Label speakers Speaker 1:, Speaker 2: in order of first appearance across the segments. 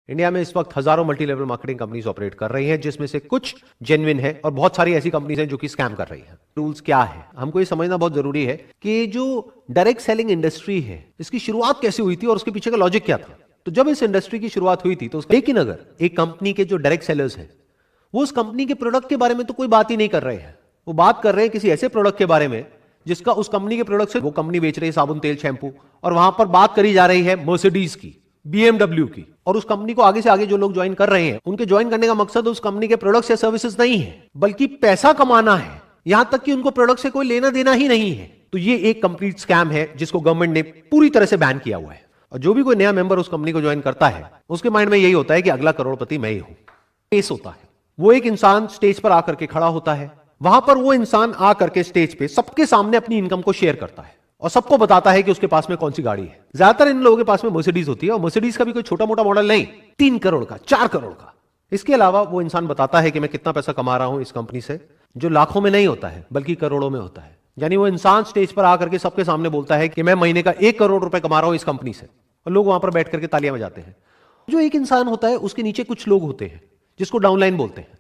Speaker 1: India में इस वक्त हजारों multi level marketing companies operate कर रही हैं, जिसमें से कुछ जेन्युइन है और बहुत सारी ऐसी कंपनीज हैं जो कि स्कैम कर रही हैं। रूल्स क्या है, हमको ये समझना बहुत जरूरी है कि जो डायरेक्ट सेलिंग इंडस्ट्री है, इसकी शुरुआत कैसे हुई थी और उसके पीछे का लॉजिक क्या था। तो जब इस इंडस्ट्री की शुरुआत हुई थी तो लेकिन अगर एक कंपनी के जो डायरेक्ट सेलर्स हैं वो उस कंपनी के प्रोडक्ट के बारे में तो कोई बात ही नहीं कर रहे हैं, वो बात कर रहे हैं किसी ऐसे प्रोडक्ट के बारे में जिसका उस कंपनी के प्रोडक्ट से वो कंपनी बेच रही है साबुन, तेल, शैंपू, और वहां पर बात करी जा रही है मर्सिडीज की, BMW की, और उस कंपनी को आगे से आगे जो लोग ज्वाइन कर रहे हैं उनके ज्वाइन करने का मकसद उस कंपनी के प्रोडक्ट्स या सर्विसेज नहीं है बल्कि पैसा कमाना है, यहां तक कि उनको प्रोडक्ट से कोई लेना देना ही नहीं है। तो ये एक कंप्लीट स्कैम है जिसको गवर्नमेंट ने पूरी तरह से बैन किया हुआ है। और जो भी कोई नया मेंबर उस कंपनी को ज्वाइन करता है उसके माइंड में यही होता है कि अगला करोड़पति मैं ही हूं। पेस होता है, वो एक इंसान स्टेज पर आकर के खड़ा होता है, वहां पर वो इंसान आकर के स्टेज पे सबके सामने अपनी इनकम को शेयर करता है और सबको बताता है कि उसके पास में कौन सी गाड़ी है। ज्यादातर इन लोगों के पास में मर्सिडीज होती है, और मर्सिडीज का भी कोई छोटा मोटा मॉडल नहीं, 3 करोड़ का, 4 करोड़ का। इसके अलावा वो इंसान बताता है कि मैं कितना पैसा कमा रहा हूं इस कंपनी से, जो लाखों में नहीं होता है बल्कि करोड़ों में होता है। यानी वो इंसान स्टेज पर आकर के सबके सामने बोलता है कि मैं महीने का 1 करोड़ रुपए कमा रहा हूं इस कंपनी से, और लोग वहां पर बैठ करके तालियां बजाते हैं। जो एक इंसान होता है उसके नीचे कुछ लोग होते हैं जिसको डाउनलाइन बोलते हैं।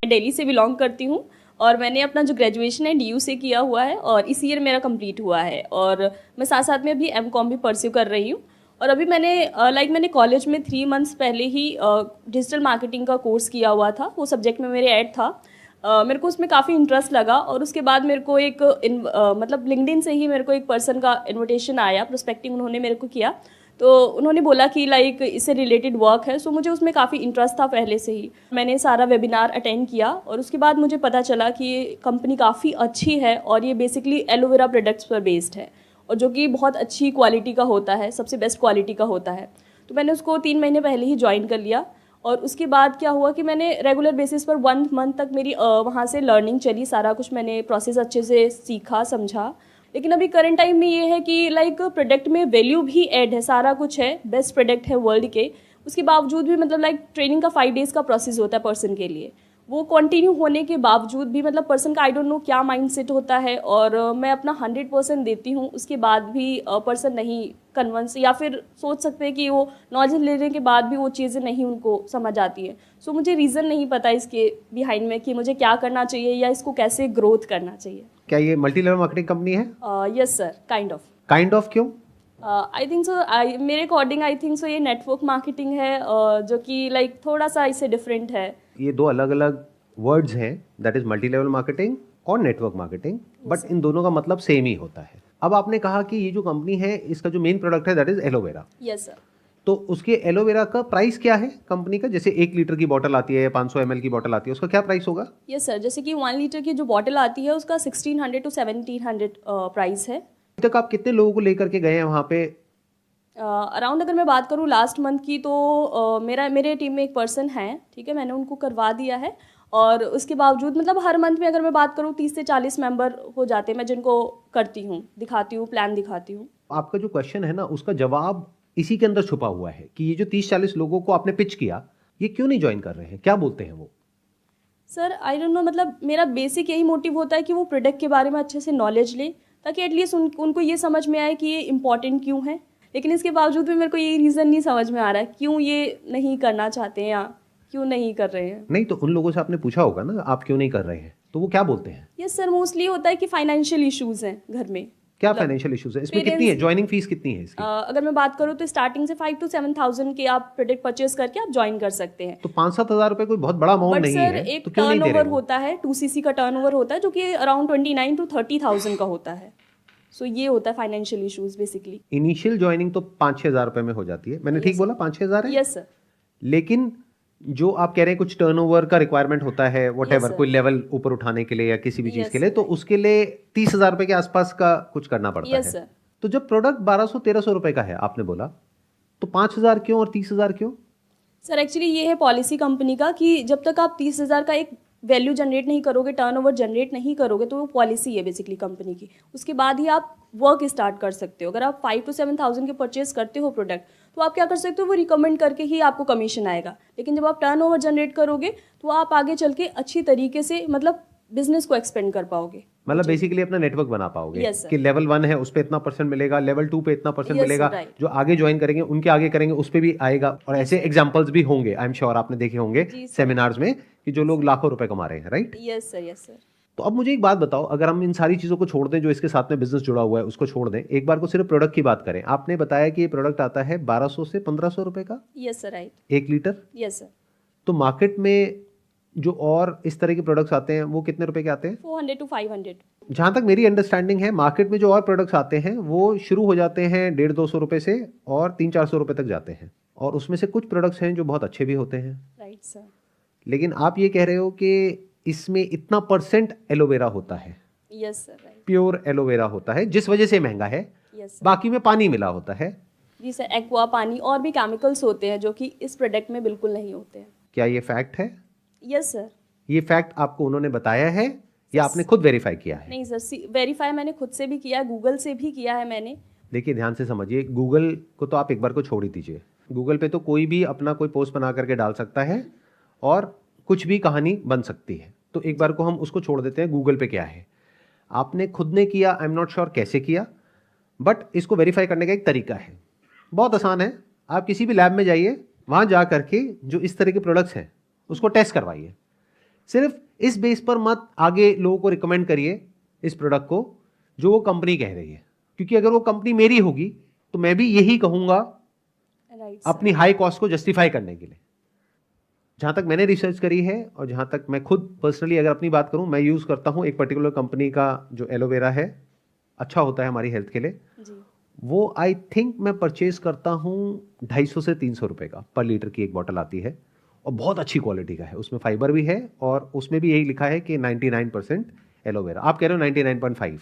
Speaker 2: दिल्ली से बिलोंग करती हूँ और मैंने अपना जो ग्रेजुएशन है DU से किया हुआ है और इस ईयर मेरा कंप्लीट हुआ है, और मैं साथ साथ में अभी MCOM भी परस्यू कर रही हूँ। और अभी मैंने कॉलेज में 3 मंथ्स पहले ही डिजिटल मार्केटिंग का कोर्स किया हुआ था, वो सब्जेक्ट में मेरे ऐड था। मेरे को उसमें काफ़ी इंटरेस्ट लगा और उसके बाद मेरे को एक मतलब लिंक्डइन से ही मेरे को एक पर्सन का इन्विटेशन आया, प्रोस्पेक्टिंग उन्होंने मेरे को किया, तो उन्होंने बोला कि लाइक इससे रिलेटेड वर्क है। सो मुझे उसमें काफ़ी इंटरेस्ट था पहले से ही। मैंने सारा वेबिनार अटेंड किया और उसके बाद मुझे पता चला कि ये कंपनी काफ़ी अच्छी है और ये बेसिकली एलोवेरा प्रोडक्ट्स पर बेस्ड है, और जो कि बहुत अच्छी क्वालिटी का होता है, सबसे बेस्ट क्वालिटी का होता है। तो मैंने उसको 3 महीने पहले ही ज्वाइन कर लिया, और उसके बाद क्या हुआ कि मैंने रेगुलर बेसिस पर 1 मंथ तक मेरी वहाँ से लर्निंग चली, सारा कुछ मैंने प्रोसेस अच्छे से सीखा समझा। लेकिन अभी करंट टाइम में ये है कि लाइक प्रोडक्ट में वैल्यू भी ऐड है, सारा कुछ है, बेस्ट प्रोडक्ट है वर्ल्ड के, उसके बावजूद भी मतलब लाइक ट्रेनिंग का 5 डेज़ का प्रोसेस होता है पर्सन के लिए। वो कंटिन्यू होने के बावजूद भी मतलब पर्सन का आई डोंट नो क्या माइंडसेट होता है, और मैं अपना 100% देती हूँ, उसके बाद भी पर्सन नहीं कन्विंस, या फिर सोच सकते हैं कि वो नॉलेज लेने के बाद भी वो चीज़ें नहीं उनको समझ आती है। सो मुझे रीज़न नहीं पता इसके बिहाइंड में कि मुझे क्या करना चाहिए या इसको कैसे ग्रोथ करना चाहिए।
Speaker 1: क्या ये मल्टी लेवल मार्केटिंग कंपनी है?
Speaker 2: Yes sir, kind of.
Speaker 1: Kind of क्यों?
Speaker 2: आई थिंक सो, मेरे अकॉर्डिंग आई थिंक सो ये नेटवर्क मार्केटिंग है, जो कि लाइक थोड़ा सा इससे डिफरेंट है।
Speaker 1: ये 2 अलग अलग वर्ड्स हैं, that is multi level marketing और नेटवर्क मार्केटिंग, बट इन दोनों का मतलब सेम ही होता है। अब आपने कहा कि ये जो कंपनी है इसका जो मेन प्रोडक्ट है that is aloe vera.
Speaker 2: Yes sir.
Speaker 1: तो उसके एलोवेरा का प्राइस क्या है कंपनी का? जैसे 1 लीटर की बोतल आती है या 500 ml की बोतल आती है, उसका क्या प्राइस होगा?
Speaker 2: यस सर, जैसे कि 1 लीटर की जो बोतल आती है उसका 1600 to 1700 प्राइस है।
Speaker 1: अभी तक आप कितने लोगों को लेकर के गए हैं वहाँ पे?
Speaker 2: अराउंड अगर मैं बात करूँ लास्ट मंथ की, तो मेरे टीम में एक पर्सन है, ठीक है, मैंने उनको करवा दिया है, और उसके बावजूद मतलब हर मंथ में अगर मैं बात करूँ 30 से 40 मेंबर हो जाते हैं, मैं जिनको करती हूँ, दिखाती हूँ, प्लान दिखाती हूँ।
Speaker 1: आपका जो क्वेश्चन है ना उसका जवाब इसी के अंदर छुपा हुआ है कि ये जो 30-40 लोगों को आपने पिच किया, ये क्यों नहीं ज्वाइन कर रहे हैं, क्या बोलते हैं वो?
Speaker 2: सर आई डोंट नो, मतलब मेरा बेसिक यही मोटिव होता है कि वो प्रोडक्ट के बारे में अच्छे से नॉलेज ले, ताकि एटलीस्ट उनको ये समझ में आए कि ये इम्पॉर्टेंट क्यों है। लेकिन इसके बावजूद भी मेरे को ये रीज़न नहीं समझ में आ रहा है क्यों ये नहीं करना चाहते हैं या क्यों नहीं कर रहे हैं।
Speaker 1: नहीं तो उन लोगों से आपने पूछा होगा ना आप क्यों नहीं कर रहे हैं, तो वो क्या बोलते हैं?
Speaker 2: यस सर, मोस्टली होता है कि फाइनेंशियल इश्यूज हैं घर में।
Speaker 1: क्या फाइनेंशियल इश्यूज है? इसमें कितनी है ज्वाइनिंग फीस, कितनी है इसकी?
Speaker 2: अगर मैं बात करूँ तो स्टार्टिंग से 5 to 7,000 के आप प्रोडक्ट परचेज करके आप ज्वाइन कर सकते हैं।
Speaker 1: तो 5-7 हज़ार रुपए कोई बहुत बड़ा अमाउंट नहीं है।
Speaker 2: बट सर एक
Speaker 1: तो क्यों नहीं दे रहे
Speaker 2: टर्नओवर
Speaker 1: वो?
Speaker 2: होता है, 2cc का टर्नओवर होता है, जो कि अराउंड 29 to 30,000 का होता है। सो ये होता है financial issues basically.
Speaker 1: Initial joining तो 5-6 हज़ार रुपए में हो जाती है, मैंने ठीक बोला? 5-6 हज़ार है?
Speaker 2: Yes sir.
Speaker 1: लेकिन जो आप कह रहे हैं कुछ टर्नओवर का रिक्वायरमेंट होता है, व्हाटएवर, कोई लेवल ऊपर उठाने के लिए या किसी भी चीज के लिए, तो उसके लिए 30,000 रुपए के आसपास का कुछ करना पड़ता है।
Speaker 2: Yes sir.
Speaker 1: तो जब प्रोडक्ट 1200-1300 रुपए का है आपने बोला, तो 5,000 क्यों और 30,000 क्यों?
Speaker 2: सर एक्चुअली ये है पॉलिसी कंपनी का कि जब तक आप 30,000 का एक वैल्यू जनरेट नहीं करोगे, टर्नओवर जनरेट नहीं करोगे, तो वो पॉलिसी है बेसिकली कंपनी की, उसके बाद ही आप वर्क स्टार्ट कर सकते हो। अगर आप 5 to 7,000 के परचेज करते हो प्रोडक्ट, तो आप क्या कर सकते हो, वो रिकमेंड करके ही आपको कमीशन आएगा। लेकिन जब आप टर्नओवर जनरेट करोगे तो आप आगे चल के अच्छी तरीके से मतलब बिजनेस को एक्सपेंड कर पाओगे।
Speaker 1: मतलब बेसिकली अपना नेटवर्क बना पाओगे
Speaker 2: Yes, sir.
Speaker 1: कि लेवल 1 है उस पे इतना परसेंट मिलेगा, लेवल 2 पे इतना परसेंट
Speaker 2: Yes,
Speaker 1: मिलेगा,
Speaker 2: right.
Speaker 1: जो आगे ज्वाइन करेंगे उनके आगे करेंगे उस पे भी आएगा। और ऐसे एग्जांपल्स भी होंगे, आई एम श्योर आपने देखे होंगे
Speaker 2: जी, sir.
Speaker 1: सेमिनार्स में कि जो लोग लाखों रुपए कमा रहे हैं, right?
Speaker 2: Yes sir, yes sir.
Speaker 1: तो अब मुझे एक बात बताओ, अगर हम इन सारी चीजों को छोड़ दें जो इसके साथ में बिजनेस जुड़ा हुआ है उसको छोड़ दें, एक बार को सिर्फ प्रोडक्ट की बात करें, आपने बताया कि ये प्रोडक्ट आता है 1200 से 1500 रुपए का
Speaker 2: yes sir, right.
Speaker 1: 1 litre.
Speaker 2: Yes sir.
Speaker 1: तो मार्केट में जो और इस तरह के प्रोडक्ट्स आते हैं वो कितने रुपए के आते हैं?
Speaker 2: 400 to 500।
Speaker 1: जहां तक मेरी अंडरस्टैंडिंग है, मार्केट में जो और प्रोडक्ट्स आते हैं वो शुरू हो जाते हैं 150-200 रुपए से और 300-400 रुपए तक जाते हैं, और उसमें से कुछ प्रोडक्ट्स हैं जो बहुत अच्छे भी होते हैं।
Speaker 2: Right sir.
Speaker 1: लेकिन आप ये कह रहे हो कि इसमें इतना परसेंट एलोवेरा होता है,
Speaker 2: yes sir, right.
Speaker 1: Pure aloe vera होता है, जिस वजह से महंगा है।
Speaker 2: Yes sir.
Speaker 1: बाकी में पानी मिला होता है।
Speaker 2: जी सर, एक्वा पानी और भी केमिकल्स होते हैं जो कि इस प्रोडक्ट में बिल्कुल नहीं होते हैं।
Speaker 1: क्या ये फैक्ट है?
Speaker 2: Yes sir.
Speaker 1: ये फैक्ट आपको उन्होंने बताया है या आपने खुद वेरीफाई किया है?
Speaker 2: नहीं सर, वेरीफाई मैंने खुद से भी किया, गूगल से भी किया है मैंने।
Speaker 1: देखिए ध्यान से समझिए, गूगल को तो आप एक बार को छोड़ ही दीजिए। गूगल पे तो कोई भी अपना कोई पोस्ट बना करके डाल सकता है और कुछ भी कहानी बन सकती है, तो एक बार को हम उसको छोड़ देते हैं। गूगल पे क्या है आपने खुद ने किया, आई एम नॉट श्योर कैसे किया, बट इसको वेरीफाई करने का एक तरीका है, बहुत आसान है। आप किसी भी लैब में जाइए, वहाँ जा करके जो इस तरह के प्रोडक्ट्स हैं उसको टेस्ट करवाइए। सिर्फ इस बेस पर मत आगे लोगों को रिकमेंड करिए इस प्रोडक्ट को जो वो कंपनी कह रही है, क्योंकि अगर वो कंपनी मेरी होगी तो मैं भी यही कहूँगा
Speaker 2: राइट।
Speaker 1: अपनी हाई कॉस्ट को जस्टिफाई करने के लिए। जहाँ तक मैंने रिसर्च करी है और जहाँ तक मैं खुद पर्सनली अगर अपनी बात करूँ, मैं यूज़ करता हूँ एक पर्टिकुलर कंपनी का जो एलोवेरा है, अच्छा होता है हमारी हेल्थ के लिए।
Speaker 2: जी।
Speaker 1: वो आई थिंक मैं परचेज करता हूँ 250 से 300 रुपए का पर लीटर की एक बॉटल आती है, और बहुत अच्छी क्वालिटी का है, उसमें फाइबर भी है और उसमें भी यही लिखा है कि 99% एलोवेरा। आप कह रहे हो 99.5।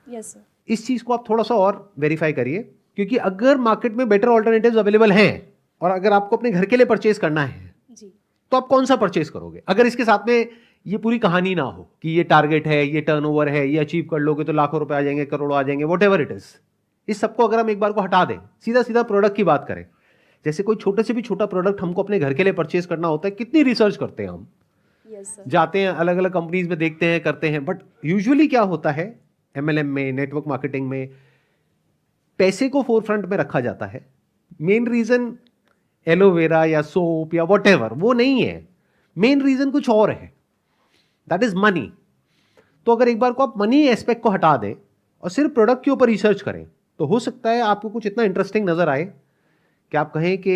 Speaker 2: Yes sir.
Speaker 1: इस चीज़ को आप थोड़ा सा और वेरीफाई करिए, क्योंकि अगर मार्केट में बेटर ऑल्टरनेटिव्स अवेलेबल हैं और अगर आपको अपने घर के लिए परचेज करना है
Speaker 2: जी।
Speaker 1: तो आप कौन सा परचेज करोगे? अगर इसके साथ में ये पूरी कहानी ना हो कि ये टारगेट है, ये टर्नओवर है, ये अचीव कर लोगे तो लाखों रुपए आ जाएंगे, करोड़ों आ जाएंगे, वॉट एवर इट इज, इस सबको अगर हम एक बार को हटा दें, सीधा सीधा प्रोडक्ट की बात करें, जैसे कोई छोटे से भी छोटा प्रोडक्ट हमको अपने घर के लिए परचेज करना होता है, कितनी रिसर्च करते हैं हम,
Speaker 2: यस सर।
Speaker 1: जाते हैं अलग अलग कंपनीज में, देखते हैं, करते हैं, बट यूजुअली क्या होता है एमएलएम में, नेटवर्क मार्केटिंग में पैसे को फोरफ्रंट में रखा जाता है। मेन रीजन एलोवेरा या सोप या वॉट एवर वो नहीं है, मेन रीजन कुछ और है, दैट इज मनी। तो अगर एक बार को आप मनी एस्पेक्ट को हटा दें और सिर्फ प्रोडक्ट के ऊपर रिसर्च करें तो हो सकता है आपको कुछ इतना इंटरेस्टिंग नजर आए कि आप कहें कि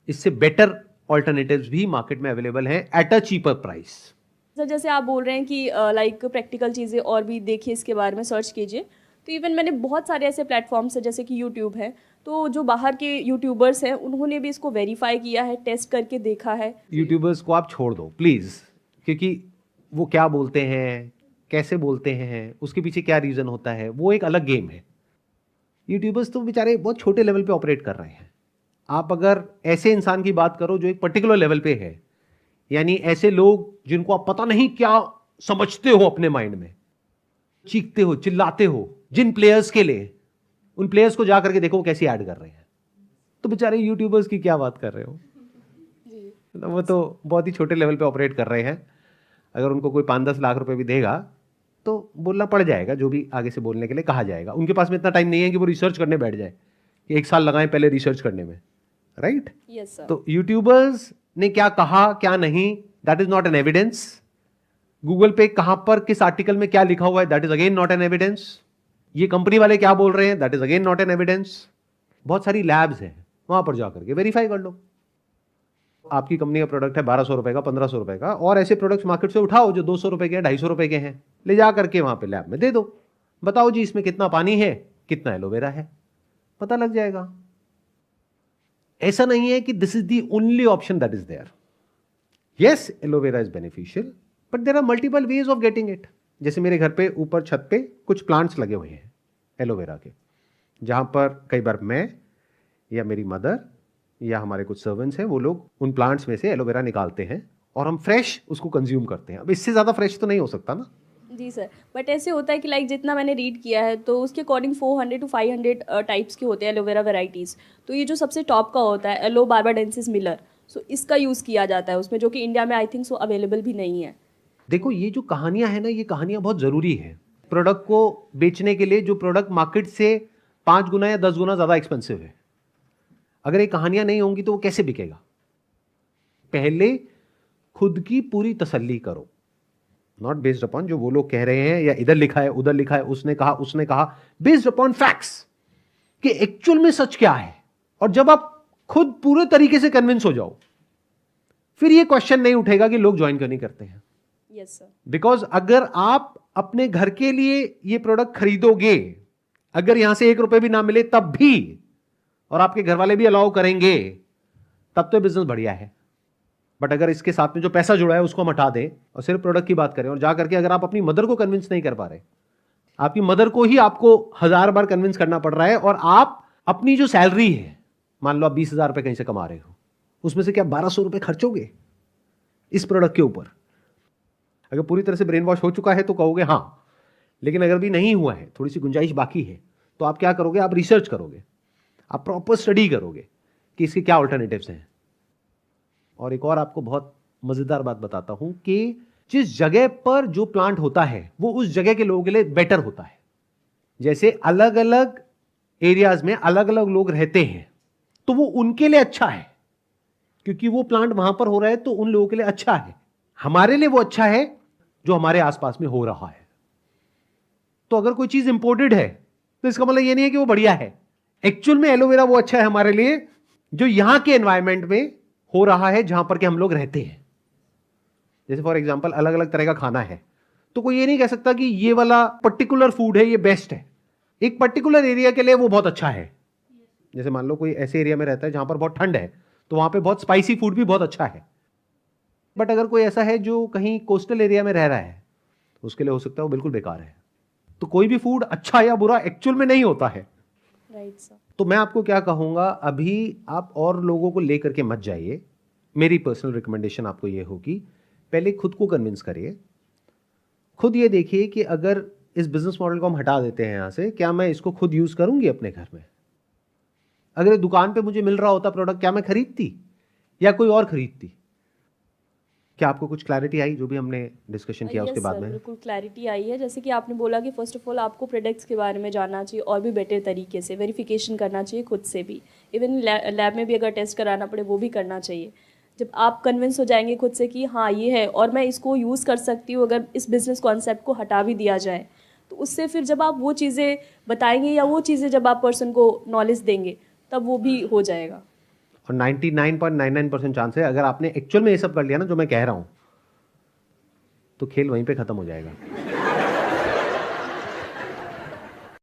Speaker 1: इससे बेटर ऑल्टरनेटिव्स भी मार्केट में अवेलेबल हैं at a cheaper price.
Speaker 2: Sir जैसे आप बोल रहे हैं कि लाइक प्रैक्टिकल चीज़ें और भी देखिए, इसके बारे में सर्च कीजिए, तो इवन मैंने बहुत सारे ऐसे प्लेटफॉर्म्स हैं जैसे कि यूट्यूब है, तो जो बाहर के यूट्यूबर्स हैं उन्होंने भी इसको वेरीफाई किया है, टेस्ट करके देखा है।
Speaker 1: यूट्यूबर्स को आप छोड़ दो प्लीज, क्योंकि वो क्या बोलते हैं, कैसे बोलते हैं, उसके पीछे क्या रीजन होता है, वो एक अलग गेम है। यूट्यूबर्स तो बेचारे बहुत छोटे लेवल पे ऑपरेट कर रहे हैं। आप अगर ऐसे इंसान की बात करो जो एक पर्टिकुलर लेवल पे है, यानी ऐसे लोग जिनको आप पता नहीं क्या समझते हो अपने माइंड में, चीखते हो, चिल्लाते हो, जिन प्लेयर्स के लिए, उन प्लेयर्स को जा करके देखो वो कैसी ऐड कर रहे हैं, तो बेचारे यूट्यूबर्स की क्या बात कर रहे हो। वो तो बहुत ही छोटे लेवल पे ऑपरेट कर रहे हैं। अगर उनको कोई 5-10 लाख रुपए भी देगा तो बोलना पड़ जाएगा, जो भी आगे से बोलने के लिए कहा जाएगा। उनके पास में इतना टाइम नहीं है कि वो रिसर्च करने बैठ जाए कि 1 साल लगाएं पहले रिसर्च करने में, राइट?
Speaker 2: Yes sir.
Speaker 1: तो यूट्यूबर्स ने क्या कहा क्या नहीं, that is not an evidence. Google पे कहां पर किस आर्टिकल में क्या लिखा हुआ है, that is again not an evidence. ये कंपनी वाले क्या बोल रहे हैं, that is again not an evidence. बहुत सारी लैब्स हैं, वहां पर जाकर के वेरीफाई कर लो। आपकी कंपनी का प्रोडक्ट है 1200 रुपए का, 1500 रुपए का, और ऐसे प्रोडक्ट्स मार्केट से उठाओ जो 200 रुपए के हैं, 250 रुपए के हैं, ले जा करके वहां पे लैब में दे दो, बताओ जी इसमें कितना पानी है, कितना एलोवेरा है, पता लग जाएगा। ऐसा नहीं है कि this is the only option that is there. Yes, aloe vera is beneficial, but there are multiple ways of getting it. जैसे मेरे घर पे ऊपर छत पे कुछ प्लांट्स लगे हुए हैं एलोवेरा के, जहां पर कई बार मैं या मेरी मदर या हमारे कुछ सर्वेंट्स हैं, वो लोग उन प्लांट्स में से एलोवेरा निकालते हैं और हम फ्रेश उसको कंज्यूम करते हैं। अब इससे ज़्यादा फ्रेश तो नहीं हो सकता ना।
Speaker 2: जी सर, बट ऐसे होता है कि लाइक जितना मैंने रीड किया है तो उसके अकॉर्डिंग 400 to 500 टाइप्स के होते हैं एलोवेरा वेराइटीज़। तो ये जो सबसे टॉप का होता है एलो बार्बाडेंसिस मिलर, सो इसका यूज़ किया जाता है उसमें, जो कि इंडिया में आई थिंक सो अवेलेबल भी नहीं है।
Speaker 1: देखो ये जो कहानियां है ना, ये कहानियां बहुत जरूरी है प्रोडक्ट को बेचने के लिए, जो प्रोडक्ट मार्केट से 5 गुना या 10 गुना ज्यादा एक्सपेंसिव है। अगर ये कहानियां नहीं होंगी तो वो कैसे बिकेगा? पहले खुद की पूरी तसल्ली करो, नॉट बेस्ड अपॉन जो वो लोग कह रहे हैं या इधर लिखा है उधर लिखा है, उसने कहा, बेस्ड अपॉन फैक्ट्स कि एक्चुअल में सच क्या है। और जब आप खुद पूरे तरीके से कन्विंस हो जाओ, फिर ये क्वेश्चन नहीं उठेगा कि लोग ज्वाइन क्यों नहीं करते हैं।
Speaker 2: Yes sir.
Speaker 1: बिकॉज अगर आप अपने घर के लिए ये प्रोडक्ट खरीदोगे, अगर यहां से 1 रुपए भी ना मिले तब भी, और आपके घर वाले भी अलाउ करेंगे, तब तो बिजनेस बढ़िया है। बट अगर इसके साथ में जो पैसा जुड़ा है उसको हम हटा दें और सिर्फ प्रोडक्ट की बात करें, और जा करके अगर आप अपनी मदर को कन्विंस नहीं कर पा रहे, आपकी मदर को ही आपको 1000 बार कन्विंस करना पड़ रहा है, और आप अपनी जो सैलरी है, मान लो आप 20,000 रुपए कहीं से कमा रहे हो, उसमें से क्या 1200 रुपए खर्चोगे इस प्रोडक्ट के ऊपर? अगर पूरी तरह से ब्रेन वॉश हो चुका है तो कहोगे हाँ, लेकिन अगर भी नहीं हुआ है, थोड़ी सी गुंजाइश बाकी है, तो आप क्या करोगे? आप रिसर्च करोगे, आप प्रॉपर स्टडी करोगे कि इसके क्या ऑल्टरनेटिव्स हैं। और एक और आपको बहुत मजेदार बात बताता हूं कि जिस जगह पर जो प्लांट होता है वो उस जगह के लोगों के लिए बेटर होता है। जैसे अलग अलग एरियाज में अलग अलग लोग रहते हैं, तो वो उनके लिए अच्छा है, क्योंकि वो प्लांट वहां पर हो रहा है तो उन लोगों के लिए अच्छा है। हमारे लिए वो अच्छा है जो हमारे आसपास में हो रहा है। तो अगर कोई चीज इंपोर्टेड है तो इसका मतलब ये नहीं है कि वो बढ़िया है। एक्चुअल में एलोवेरा वो अच्छा है हमारे लिए जो यहां के एनवायरमेंट में हो रहा है, जहां पर के हम लोग रहते हैं। जैसे फॉर एग्जांपल अलग अलग तरह का खाना है, तो कोई ये नहीं कह सकता कि ये वाला पर्टिकुलर फूड है ये बेस्ट है। एक पर्टिकुलर एरिया के लिए वो बहुत अच्छा है। जैसे मान लो कोई ऐसे एरिया में रहता है जहां पर बहुत ठंड है, तो वहां पे बहुत स्पाइसी फूड भी बहुत अच्छा है। बट अगर कोई ऐसा है जो कहीं कोस्टल एरिया में रह रहा है, उसके लिए हो सकता है वो बिल्कुल बेकार है। तो कोई भी फूड अच्छा या बुरा एक्चुअल में नहीं होता है।
Speaker 2: Right sir.
Speaker 1: तो मैं आपको क्या कहूंगा, अभी आप और लोगों को लेकर के मत जाइए। मेरी पर्सनल रिकमेंडेशन आपको ये होगी, पहले खुद को कन्विंस करिए। खुद ये देखिए कि अगर इस बिजनेस मॉडल को हम हटा देते हैं यहां से, क्या मैं इसको खुद यूज करूंगी अपने घर में? अगर दुकान पे मुझे मिल रहा होता प्रोडक्ट, क्या मैं खरीदती या कोई और खरीदती? क्या आपको कुछ क्लैरिटी आई जो भी हमने डिस्कशन किया उसके बाद में?
Speaker 2: बिल्कुल क्लैरिटी आई है। जैसे कि आपने बोला कि फर्स्ट ऑफ ऑल आपको प्रोडक्ट्स के बारे में जानना चाहिए और भी बेटर तरीके से वेरिफिकेशन करना चाहिए खुद से भी। इवन लैब में भी अगर टेस्ट कराना पड़े वो भी करना चाहिए। जब आप कन्विंस हो जाएंगे खुद से कि हाँ ये है और मैं इसको यूज़ कर सकती हूँ, अगर इस बिज़नेस कॉन्सेप्ट को हटा भी दिया जाए, तो उससे फिर जब आप वो चीज़ें बताएंगे या वो चीज़ें जब आप पर्सन को नॉलेज देंगे तब वो भी हो जाएगा।
Speaker 1: और 99.99% चांस है, अगर आपने एक्चुअल में ये सब कर लिया ना जो मैं कह रहा हूं, तो खेल वहीं पे खत्म हो जाएगा।